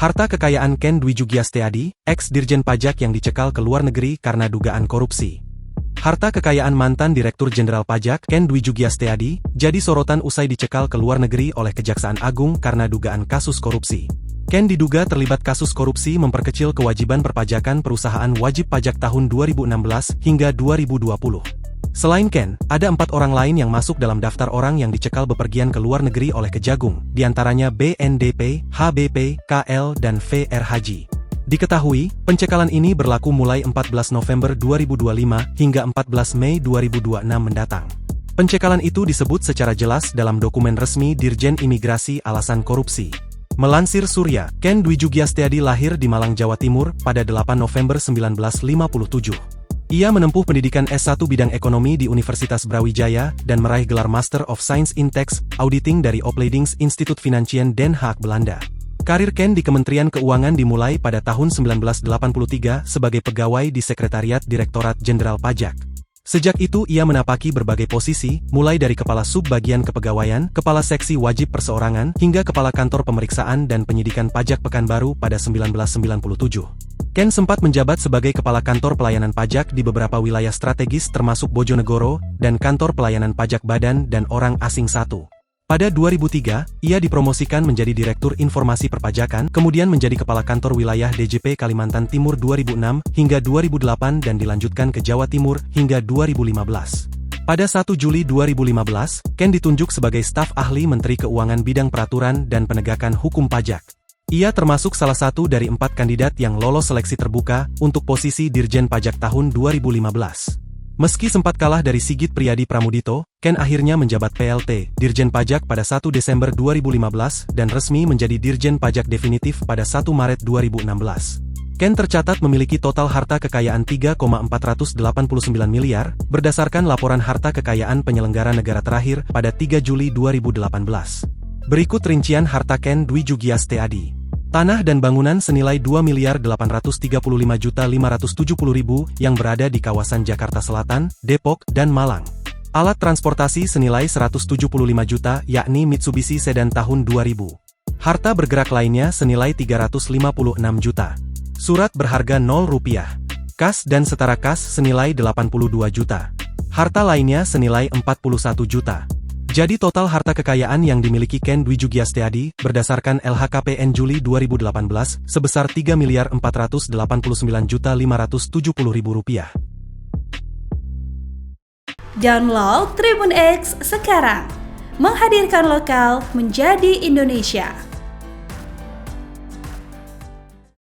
Harta kekayaan Ken Dwi Jugiasteady, ex-dirjen pajak yang dicekal ke luar negeri karena dugaan korupsi. Harta kekayaan mantan Direktur Jenderal Pajak Ken Dwi Jugiasteady jadi sorotan usai dicekal ke luar negeri oleh Kejaksaan Agung karena dugaan kasus korupsi. Ken diduga terlibat kasus korupsi memperkecil kewajiban perpajakan perusahaan wajib pajak tahun 2016 hingga 2020. Selain Ken, ada 4 orang lain yang masuk dalam daftar orang yang dicekal bepergian ke luar negeri oleh Kejagung, diantaranya BNDP, HBP, KL, dan VR Haji. Diketahui, pencekalan ini berlaku mulai 14 November 2025 hingga 14 Mei 2026 mendatang. Pencekalan itu disebut secara jelas dalam dokumen resmi Dirjen Imigrasi alasan korupsi. Melansir Surya, Ken Dwi Jugiasteady lahir di Malang, Jawa Timur, pada 8 November 1957. Ia menempuh pendidikan S1 bidang ekonomi di Universitas Brawijaya dan meraih gelar Master of Science in Tax Auditing dari Opleidingsinstituut Financiën Den Haag, Belanda. Karir Ken di Kementerian Keuangan dimulai pada tahun 1983 sebagai pegawai di Sekretariat Direktorat Jenderal Pajak. Sejak itu ia menapaki berbagai posisi, mulai dari Kepala Sub-Bagian Kepegawaian, Kepala Seksi Wajib Perseorangan, hingga Kepala Kantor Pemeriksaan dan Penyidikan Pajak Pekanbaru pada 1997. Ken sempat menjabat sebagai Kepala Kantor Pelayanan Pajak di beberapa wilayah strategis termasuk Bojonegoro, dan Kantor Pelayanan Pajak Badan dan Orang Asing 1. Pada 2003, ia dipromosikan menjadi Direktur Informasi Perpajakan, kemudian menjadi Kepala Kantor Wilayah DJP Kalimantan Timur 2006 hingga 2008 dan dilanjutkan ke Jawa Timur hingga 2015. Pada 1 Juli 2015, Ken ditunjuk sebagai staf ahli Menteri Keuangan bidang peraturan dan penegakan hukum pajak. Ia termasuk salah satu dari 4 kandidat yang lolos seleksi terbuka untuk posisi Dirjen Pajak tahun 2015. Meski sempat kalah dari Sigit Priadi Pramudito, Ken akhirnya menjabat PLT, Dirjen Pajak pada 1 Desember 2015 dan resmi menjadi Dirjen Pajak definitif pada 1 Maret 2016. Ken tercatat memiliki total harta kekayaan 3,489 miliar, berdasarkan laporan harta kekayaan penyelenggara negara terakhir pada 3 Juli 2018. Berikut rincian harta Ken Dwi Jugiasteady. Tanah dan bangunan senilai 2.835.570.000 yang berada di kawasan Jakarta Selatan, Depok, dan Malang. Alat transportasi senilai 175 juta yakni Mitsubishi Sedan tahun 2000. Harta bergerak lainnya senilai 356 juta. Surat berharga Rp0. Kas dan setara kas senilai 82 juta. Harta lainnya senilai 41 juta. Jadi total harta kekayaan yang dimiliki Ken Dwi Jugiasteady berdasarkan LHKPN Juli 2018 sebesar Rp3.489.570.000. Download Tribun X sekarang, menghadirkan lokal menjadi Indonesia.